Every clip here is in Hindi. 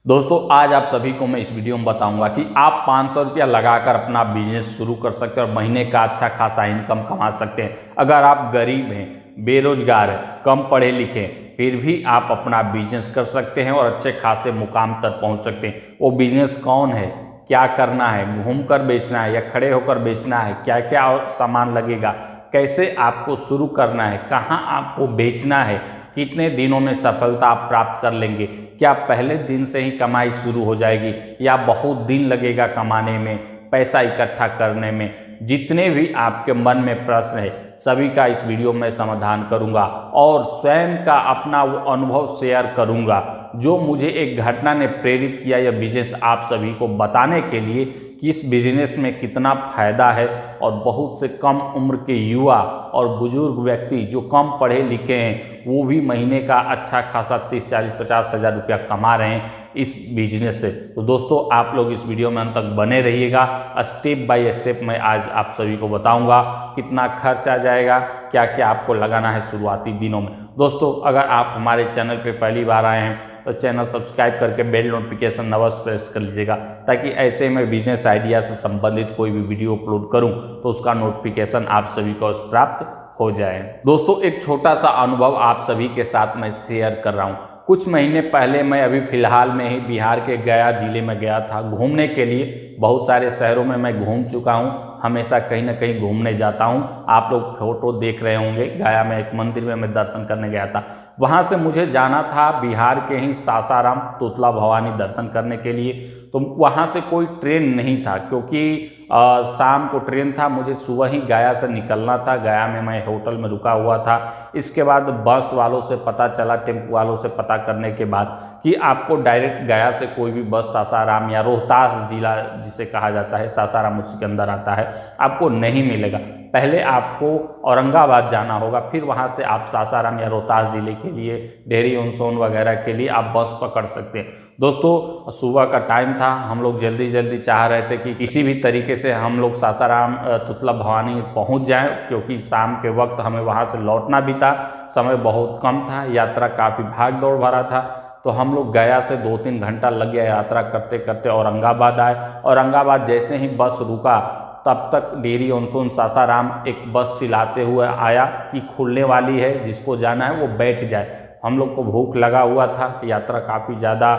दोस्तों आज आप सभी को मैं इस वीडियो में बताऊंगा कि आप 500 रुपया लगाकर अपना बिजनेस शुरू कर सकते हैं और महीने का अच्छा खासा इनकम कमा सकते हैं। अगर आप गरीब हैं, बेरोजगार हैं, कम पढ़े लिखे हैं, फिर भी आप अपना बिजनेस कर सकते हैं और अच्छे खासे मुकाम तक पहुंच सकते हैं। वो बिजनेस कौन है, क्या करना है, घूमकर बेचना है या खड़े होकर बेचना है, क्या क्या सामान लगेगा, कैसे आपको शुरू करना है, कहाँ आपको बेचना है, कितने दिनों में सफलता आप प्राप्त कर लेंगे, क्या पहले दिन से ही कमाई शुरू हो जाएगी या बहुत दिन लगेगा कमाने में, पैसा इकट्ठा करने में। जितने भी आपके मन में प्रश्न है सभी का इस वीडियो में समाधान करूंगा और स्वयं का अपना वो अनुभव शेयर करूंगा जो मुझे एक घटना ने प्रेरित किया यह बिजनेस आप सभी को बताने के लिए कि इस बिजनेस में कितना फायदा है। और बहुत से कम उम्र के युवा और बुजुर्ग व्यक्ति जो कम पढ़े लिखे हैं वो भी महीने का अच्छा खासा 30, 40, 50 हज़ार रुपया कमा रहे हैं इस बिजनेस से। तो दोस्तों आप लोग इस वीडियो में अंत तक बने रहिएगा। स्टेप बाय स्टेप मैं आज आप सभी को बताऊंगा कितना खर्च आ जाएगा, क्या क्या आपको लगाना है शुरुआती दिनों में। दोस्तों अगर आप हमारे चैनल पे पहली बार आए हैं तो चैनल सब्सक्राइब करके बेल नोटिफिकेशन अवश्य प्रेस कर लीजिएगा ताकि ऐसे में बिजनेस आइडिया से संबंधित कोई भी वीडियो अपलोड करूं तो उसका नोटिफिकेशन आप सभी को प्राप्त हो जाए। दोस्तों एक छोटा सा अनुभव आप सभी के साथ मैं शेयर कर रहा हूं। कुछ महीने पहले मैं अभी फिलहाल में ही बिहार के गया जिले में गया था घूमने के लिए। बहुत सारे शहरों में मैं घूम चुका हूं, हमेशा कहीं ना कहीं घूमने जाता हूं। आप लोग फोटो देख रहे होंगे, गया में एक मंदिर में मैं दर्शन करने गया था। वहां से मुझे जाना था बिहार के ही सासाराम तुतला भवानी दर्शन करने के लिए। तो वहां से कोई ट्रेन नहीं था क्योंकि शाम को ट्रेन था, मुझे सुबह ही गया से निकलना था। गया में मैं होटल में रुका हुआ था। इसके बाद बस वालों से पता चला, टेम्पो वालों से पता करने के बाद कि आपको डायरेक्ट गया से कोई भी बस सासाराम या रोहतास जिला जिसे कहा जाता है, सासाराम उसी के अंदर आता है, आपको नहीं मिलेगा। पहले आपको औरंगाबाद जाना होगा, फिर वहां से आप सासाराम या रोहतास जिले के लिए डेहरी ऑन सोन वगैरह के लिए आप बस पकड़ सकते हैं। दोस्तों सुबह का टाइम था, हम लोग जल्दी जल्दी चाह रहे थे कि किसी भी तरीके से हम लोग सासाराम तुतला भवानी पहुंच जाएं क्योंकि शाम के वक्त हमें वहां से लौटना भी था। समय बहुत कम था, यात्रा काफ़ी भाग दौड़ भरा था। तो हम लोग गया से 2-3 घंटा लग गया यात्रा करते करते औरंगाबाद आए। औरंगाबाद जैसे ही बस रुका तब तक डेहरी ऑन सोन सासाराम एक बस चिल्लाते हुए आया कि खुलने वाली है, जिसको जाना है वो बैठ जाए। हम लोग को भूख लगा हुआ था, यात्रा काफ़ी ज़्यादा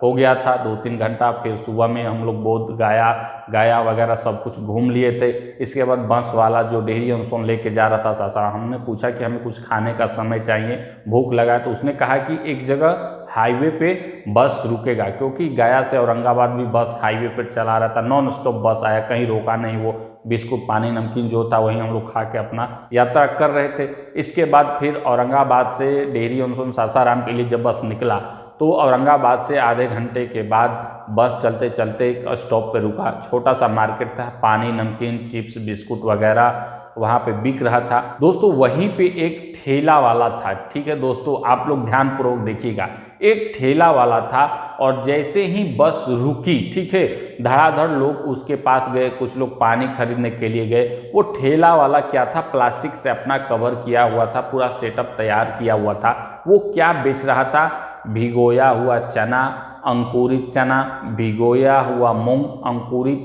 हो गया था, 2-3 घंटा। फिर सुबह में हम लोग बोध गया वगैरह सब कुछ घूम लिए थे। इसके बाद बस वाला जो डेहरी ऑन सोन लेके जा रहा था सासाराम, हमने पूछा कि हमें कुछ खाने का समय चाहिए, भूख लगा है। तो उसने कहा कि एक जगह हाईवे पे बस रुकेगा क्योंकि गया से औरंगाबाद भी बस हाईवे पर चला रहा था, नॉन स्टॉप बस आया, कहीं रोका नहीं। वो बिस्कुट पानी नमकीन जो था वहीं हम लोग खा के अपना यात्रा कर रहे थे। इसके बाद फिर औरंगाबाद से डेहरी ऑन सोन सासाराम के लिए जब बस निकला तो औरंगाबाद से आधे घंटे के बाद बस चलते चलते एक स्टॉप पे रुका। छोटा सा मार्केट था, पानी नमकीन चिप्स बिस्कुट वगैरह वहाँ पे बिक रहा था। दोस्तों वहीं पे एक ठेला वाला था, ठीक है दोस्तों आप लोग ध्यानपूर्वक देखिएगा। एक ठेला वाला था और जैसे ही बस रुकी, ठीक है, धड़ाधड़ लोग उसके पास गए, कुछ लोग पानी खरीदने के लिए गए। वो ठेला वाला क्या था, प्लास्टिक से अपना कवर किया हुआ था, पूरा सेटअप तैयार किया हुआ था। वो क्या बेच रहा था, भिगोया हुआ चना, अंकुरित चना, भिगोया हुआ मूंग, अंकुरित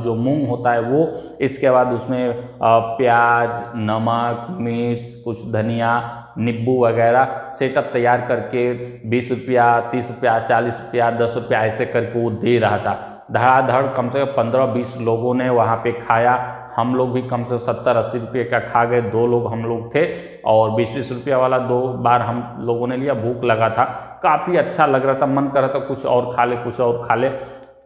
जो मूंग होता है वो, इसके बाद उसमें प्याज, नमक, मिर्च, कुछ धनिया, नींबू वगैरह सेटअप तैयार करके 20 रुपया, 30 रुपया, 40 रुपया, 10 रुपया ऐसे करके वो दे रहा था। धड़ाधड़ कम से कम 15-20 लोगों ने वहाँ पे खाया। हम लोग भी कम से 70-80 रुपये का खा गए। 2 लोग हम लोग थे और 20-20 रुपया वाला 2 बार हम लोगों ने लिया। भूख लगा था, काफ़ी अच्छा लग रहा था, मन कर रहा था कुछ और खा ले, कुछ और खा ले।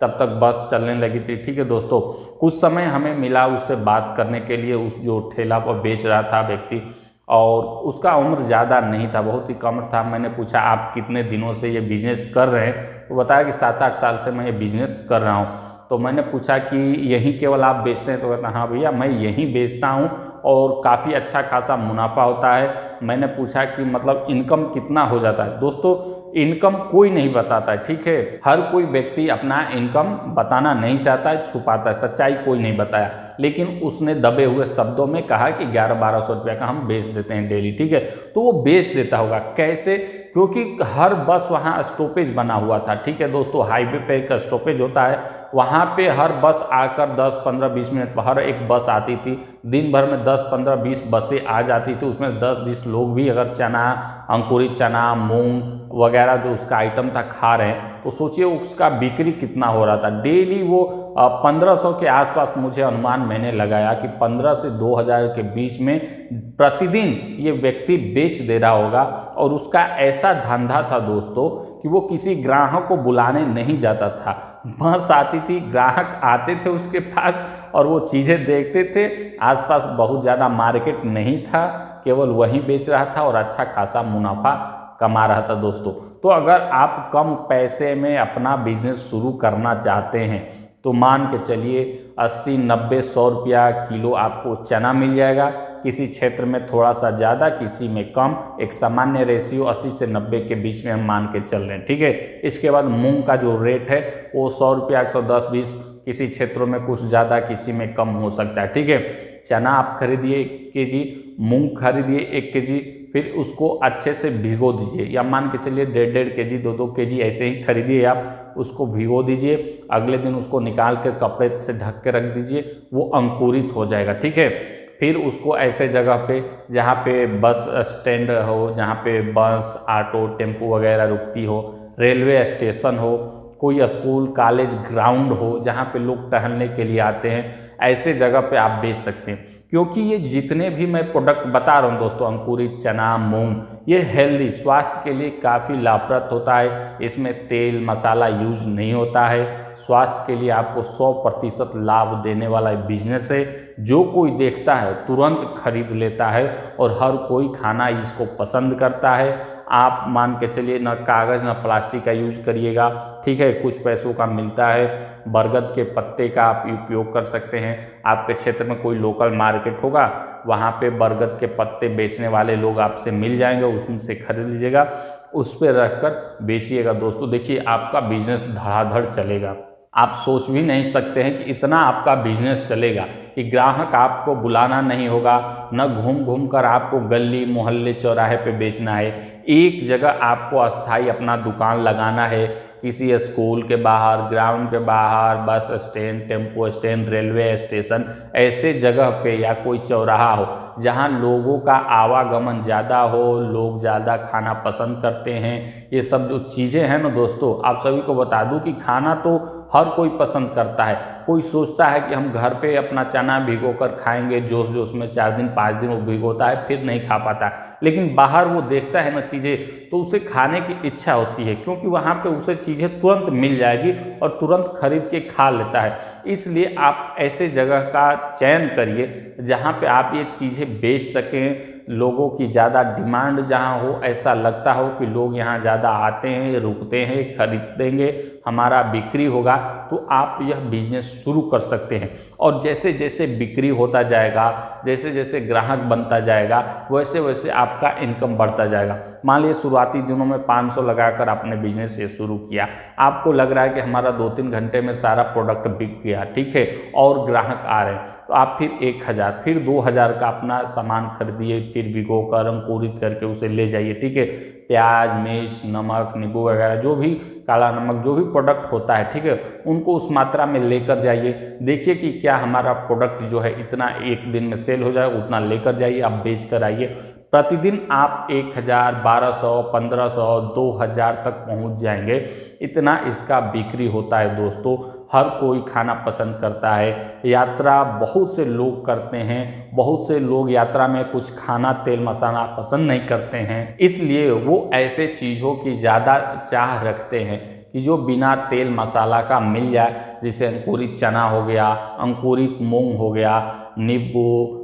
तब तक बस चलने लगी थी, ठीक है दोस्तों। कुछ समय हमें मिला उससे बात करने के लिए, उस जो ठेला पर बेच रहा था व्यक्ति, और उसका उम्र ज़्यादा नहीं था, बहुत ही कम था। मैंने पूछा आप कितने दिनों से ये बिज़नेस कर रहे हैं, तो बताया कि 7-8 साल से मैं ये बिज़नेस कर रहा हूँ। तो मैंने पूछा कि यहीं केवल आप बेचते हैं, तो कहता हाँ भैया मैं यहीं बेचता हूँ और काफ़ी अच्छा खासा मुनाफा होता है। मैंने पूछा कि मतलब इनकम कितना हो जाता है। दोस्तों इनकम कोई नहीं बताता है, ठीक है, हर कोई व्यक्ति अपना इनकम बताना नहीं चाहता है, छुपाता है, सच्चाई कोई नहीं बताया। लेकिन उसने दबे हुए शब्दों में कहा कि 1100-1200 रुपये का हम बेच देते हैं डेली, ठीक है। तो वो बेच देता होगा कैसे, क्योंकि हर बस वहाँ स्टॉपेज बना हुआ था, ठीक है दोस्तों। हाईवे पे एक स्टॉपेज होता है, वहाँ पे हर बस आकर 10, 15, 20 मिनट पर हर एक बस आती थी। दिन भर में 10, 15, 20 बसें आ जाती थी। उसमें 10-20 लोग भी अगर चना, अंकुरित चना, मूंग वगैरह जो उसका आइटम था खा रहे हैं, तो सोचिए उसका बिक्री कितना हो रहा था। डेली वो 1500 के आसपास, मुझे अनुमान मैंने लगाया कि 15 से 2000 के बीच में प्रतिदिन ये व्यक्ति बेच दे रहा होगा। और उसका ऐसा धंधा था दोस्तों कि वो किसी ग्राहक को बुलाने नहीं जाता था। बस आती थी, ग्राहक आते थे उसके पास और वो चीज़ें देखते थे। आसपास बहुत ज़्यादा मार्केट नहीं था, केवल वहीं बेच रहा था और अच्छा खासा मुनाफा कमा रहा था दोस्तों। तो अगर आप कम पैसे में अपना बिजनेस शुरू करना चाहते हैं तो मान के चलिए 80, 90, 100 रुपया किलो आपको चना मिल जाएगा। किसी क्षेत्र में थोड़ा सा ज़्यादा, किसी में कम, एक सामान्य रेशियो 80 से 90 के बीच में हम मान के चल रहे हैं, ठीक है। इसके बाद मूंग का जो रेट है वो 100 रुपया, 110, 20, किसी क्षेत्रों में कुछ ज़्यादा, किसी में कम हो सकता है, ठीक है। चना आप खरीदिए 1 kg, मूंग खरीदिए 1 kg, फिर उसको अच्छे से भिगो दीजिए, या मान के चलिए 1.5 kg, 2-2 kg ऐसे ही खरीदिए आप। उसको भिगो दीजिए, अगले दिन उसको निकाल कर कपड़े से ढक के रख दीजिए, वो अंकुरित हो जाएगा, ठीक है। फिर उसको ऐसे जगह पे जहाँ पे बस स्टैंड हो, जहाँ पे बस, ऑटो, टेम्पो वगैरह रुकती हो, रेलवे स्टेशन हो, कोई स्कूल, कॉलेज ग्राउंड हो जहाँ पे लोग टहलने के लिए आते हैं, ऐसे जगह पे आप बेच सकते हैं। क्योंकि ये जितने भी मैं प्रोडक्ट बता रहा हूँ दोस्तों, अंकुरित चना, मूंग, ये हेल्दी, स्वास्थ्य के लिए काफ़ी लाभप्रद होता है। इसमें तेल मसाला यूज नहीं होता है। स्वास्थ्य के लिए आपको 100% लाभ देने वाला बिजनेस है। जो कोई देखता है तुरंत खरीद लेता है और हर कोई खाना इसको पसंद करता है। आप मान के चलिए ना कागज़ ना प्लास्टिक का यूज करिएगा, ठीक है। कुछ पैसों का मिलता है। बरगद के पत्ते का आप उपयोग कर सकते हैं। आपके क्षेत्र में कोई लोकल मार्केट होगा, वहाँ पे बरगद के पत्ते बेचने वाले लोग आपसे मिल जाएंगे, उनसे खरीद लीजिएगा, उस पर रख कर बेचिएगा दोस्तों। देखिए आपका बिजनेस धड़ाधड़ चलेगा। आप सोच भी नहीं सकते हैं कि इतना आपका बिजनेस चलेगा कि ग्राहक आपको बुलाना नहीं होगा, न घूम घूम कर आपको गली मोहल्ले चौराहे पे बेचना है। एक जगह आपको अस्थाई अपना दुकान लगाना है, किसी स्कूल के बाहर, ग्राउंड के बाहर, bus stand, tempo stand, railway station, ऐसे जगह पे या कोई चौराहा हो जहां लोगों का आवागमन ज़्यादा हो, लोग ज़्यादा खाना पसंद करते हैं। ये सब जो चीज़ें हैं ना दोस्तों, आप सभी को बता दूं कि खाना तो हर कोई पसंद करता है। कोई सोचता है कि हम घर पे अपना चना भिगो कर खाएंगे, जोश जोश में 4 दिन 5 दिन वो भिगोता है, फिर नहीं खा पाता। लेकिन बाहर वो देखता है ना चीज़ें, तो उसे खाने की इच्छा होती है, क्योंकि वहाँ पे उसे चीज़ें तुरंत मिल जाएगी और तुरंत खरीद के खा लेता है। इसलिए आप ऐसे जगह का चयन करिए जहाँ पे आप ये चीज़ें बेच सकें। लोगों की ज़्यादा डिमांड जहाँ हो, ऐसा लगता हो कि लोग यहाँ ज़्यादा आते हैं, रुकते हैं, खरीदेंगे, हमारा बिक्री होगा, तो आप यह बिजनेस शुरू कर सकते हैं। और जैसे जैसे बिक्री होता जाएगा, जैसे जैसे ग्राहक बनता जाएगा, वैसे वैसे आपका इनकम बढ़ता जाएगा। मान लीजिए शुरुआती दिनों में 500 लगाकर आपने बिजनेस ये शुरू किया, आपको लग रहा है कि हमारा 2-3 घंटे में सारा प्रोडक्ट बिक गया, ठीक है, और ग्राहक आ रहे हैं, तो आप फिर 1000, फिर 2000 का अपना सामान खरीदिए, फिर भिगो कर अंकुरित करके उसे ले जाइए, ठीक है। प्याज, मिर्च, नमक, नींबू वगैरह, जो भी काला नमक, जो भी प्रोडक्ट होता है, ठीक है, उनको उस मात्रा में लेकर जाइए। देखिए कि क्या हमारा प्रोडक्ट जो है इतना एक दिन में सेल हो जाए, उतना लेकर जाइए, आप बेच कर आइए। प्रतिदिन आप 1000, 1200, 1500, 2000 तक पहुंच जाएंगे। इतना इसका बिक्री होता है दोस्तों। हर कोई खाना पसंद करता है। यात्रा बहुत से लोग करते हैं। बहुत से लोग यात्रा में कुछ खाना, तेल मसाला पसंद नहीं करते हैं, इसलिए वो ऐसे चीज़ों की ज़्यादा चाह रखते हैं कि जो बिना तेल मसाला का मिल जाए। जैसे अंकुरित चना हो गया, अंकुरित मूंग हो गया, नींबू,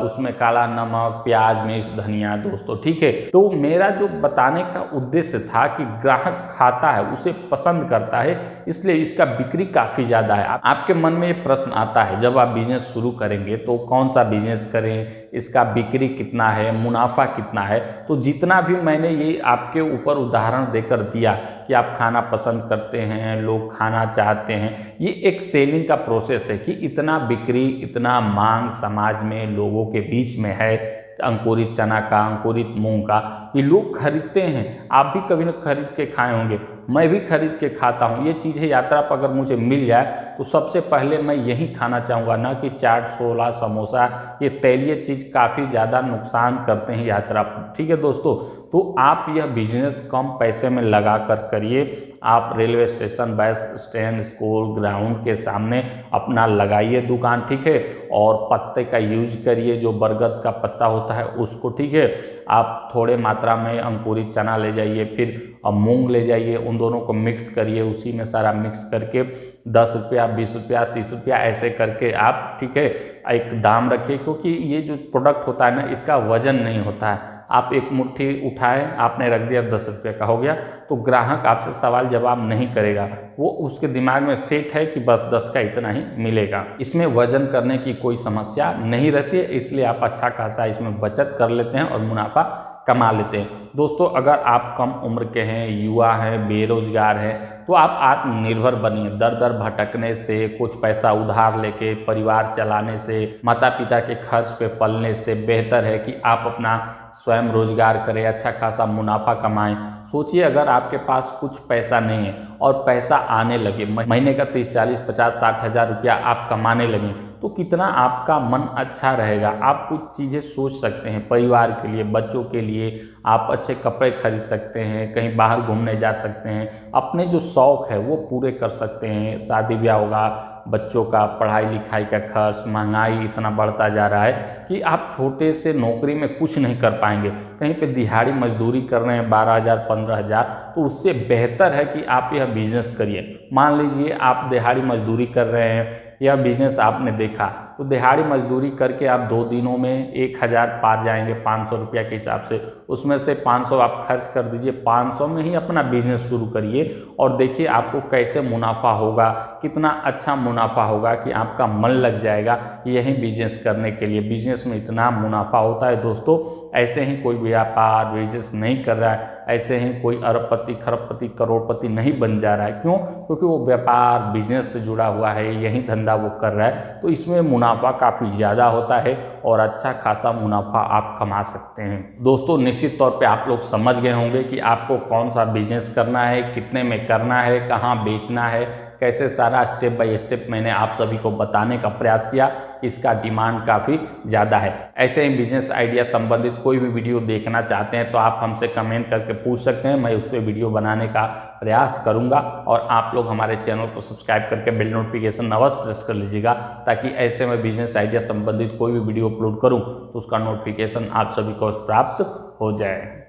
उसमें काला नमक, प्याज, मिर्च, धनिया दोस्तों, ठीक है। तो मेरा जो बताने का उद्देश्य था कि ग्राहक खाता है, उसे पसंद करता है, इसलिए इसका बिक्री काफ़ी ज़्यादा है। आपके मन में ये प्रश्न आता है, जब आप बिजनेस शुरू करेंगे तो कौन सा बिजनेस करें, इसका बिक्री कितना है, मुनाफा कितना है। तो जितना भी मैंने ये आपके ऊपर उदाहरण देकर दिया कि आप खाना पसंद करते हैं, लोग खाना चाहते हैं। ये एक सेलिंग का प्रोसेस है कि इतना बिक्री, इतना मांग समाज में लोगों के बीच में है अंकुरित चना का, अंकुरित मूंग का, कि लोग खरीदते हैं। आप भी कभी न खरीद के खाए होंगे, मैं भी खरीद के खाता हूँ। ये चीज़ें यात्रा पर अगर मुझे मिल जाए तो सबसे पहले मैं यही खाना चाहूँगा, ना कि चाट, छोला, समोसा। ये तैलीय चीज़ काफ़ी ज़्यादा नुकसान करते हैं यात्रा पर। ठीक है दोस्तों, तो आप यह बिजनेस कम पैसे में लगा कर करिए। आप railway station, bus stand, school ground के सामने अपना लगाइए दुकान, ठीक है। और पत्ते का यूज करिए, जो बरगद का पत्ता होता है उसको, ठीक है। आप थोड़े मात्रा में अंकुरित चना ले जाइए, फिर मूंग ले जाइए, उन दोनों को मिक्स करिए। उसी में सारा मिक्स करके 10 रुपया, 20 रुपया, 30 रुपया ऐसे करके आप, ठीक है, एक दाम रखिए। क्योंकि ये जो प्रोडक्ट होता है ना, इसका वजन नहीं होता है। आप एक मुट्ठी उठाए, आपने रख दिया, 10 रुपये का हो गया, तो ग्राहक आपसे सवाल जवाब नहीं करेगा। वो उसके दिमाग में सेट है कि बस 10 का इतना ही मिलेगा। इसमें वजन करने की कोई समस्या नहीं रहती है, इसलिए आप अच्छा खासा इसमें बचत कर लेते हैं और मुनाफा कमा लेते हैं। दोस्तों, अगर आप कम उम्र के हैं, युवा हैं, बेरोजगार हैं, तो आप आत्मनिर्भर बनिए। दर दर भटकने से, कुछ पैसा उधार लेके परिवार चलाने से, माता पिता के खर्च पे पलने से बेहतर है कि आप अपना स्वयं रोजगार करें, अच्छा खासा मुनाफा कमाएं। सोचिए, अगर आपके पास कुछ पैसा नहीं है और पैसा आने लगे, महीने का 30, 40, 50, 60 हज़ार रुपया आप कमाने लगे, तो कितना आपका मन अच्छा रहेगा। आप कुछ चीज़ें सोच सकते हैं परिवार के लिए, बच्चों के लिए। आप अच्छे कपड़े खरीद सकते हैं, कहीं बाहर घूमने जा सकते हैं, अपने जो शौक़ है वो पूरे कर सकते हैं। शादी ब्याह होगा, बच्चों का पढ़ाई लिखाई का खर्च, महंगाई इतना बढ़ता जा रहा है कि आप छोटे से नौकरी में कुछ नहीं कर पाएंगे। कहीं पे दिहाड़ी मजदूरी कर रहे हैं 12,000, 15,000, तो उससे बेहतर है कि आप यह बिजनेस करिए। मान लीजिए आप दिहाड़ी मजदूरी कर रहे हैं, यह बिजनेस आपने देखा, तो दिहाड़ी मजदूरी करके आप 2 दिनों में 1,000 पार जाएंगे 500 रुपया के हिसाब से। उसमें से 500 आप खर्च कर दीजिए, 500 में ही अपना बिजनेस शुरू करिए और देखिए आपको कैसे मुनाफा होगा, कितना अच्छा मुनाफा होगा कि आपका मन लग जाएगा यही बिजनेस करने के लिए। बिजनेस में इतना मुनाफा होता है दोस्तों, ऐसे ही कोई व्यापार बिजनेस नहीं कर रहा है, ऐसे ही कोई अरबपति, खरबपति, करोड़पति नहीं बन जा रहा है। क्यों? क्योंकि वो व्यापार बिजनेस से जुड़ा हुआ है, यही धंधा वो कर रहा है, तो इसमें मुनाफा काफ़ी ज़्यादा होता है और अच्छा खासा मुनाफा आप कमा सकते हैं। दोस्तों, निश्चित तौर पे आप लोग समझ गए होंगे कि आपको कौन सा बिजनेस करना है, कितने में करना है, कहाँ बेचना है, कैसे सारा स्टेप बाय स्टेप मैंने आप सभी को बताने का प्रयास किया। इसका डिमांड काफ़ी ज़्यादा है। ऐसे ही बिजनेस आइडिया संबंधित कोई भी वीडियो देखना चाहते हैं तो आप हमसे कमेंट करके पूछ सकते हैं, मैं उस पर वीडियो बनाने का प्रयास करूंगा। और आप लोग हमारे चैनल को सब्सक्राइब करके बेल नोटिफिकेशन अवश्य प्रेस कर लीजिएगा, ताकि ऐसे में बिजनेस आइडिया संबंधित कोई भी वीडियो अपलोड करूँ तो उसका नोटिफिकेशन आप सभी को प्राप्त हो जाए।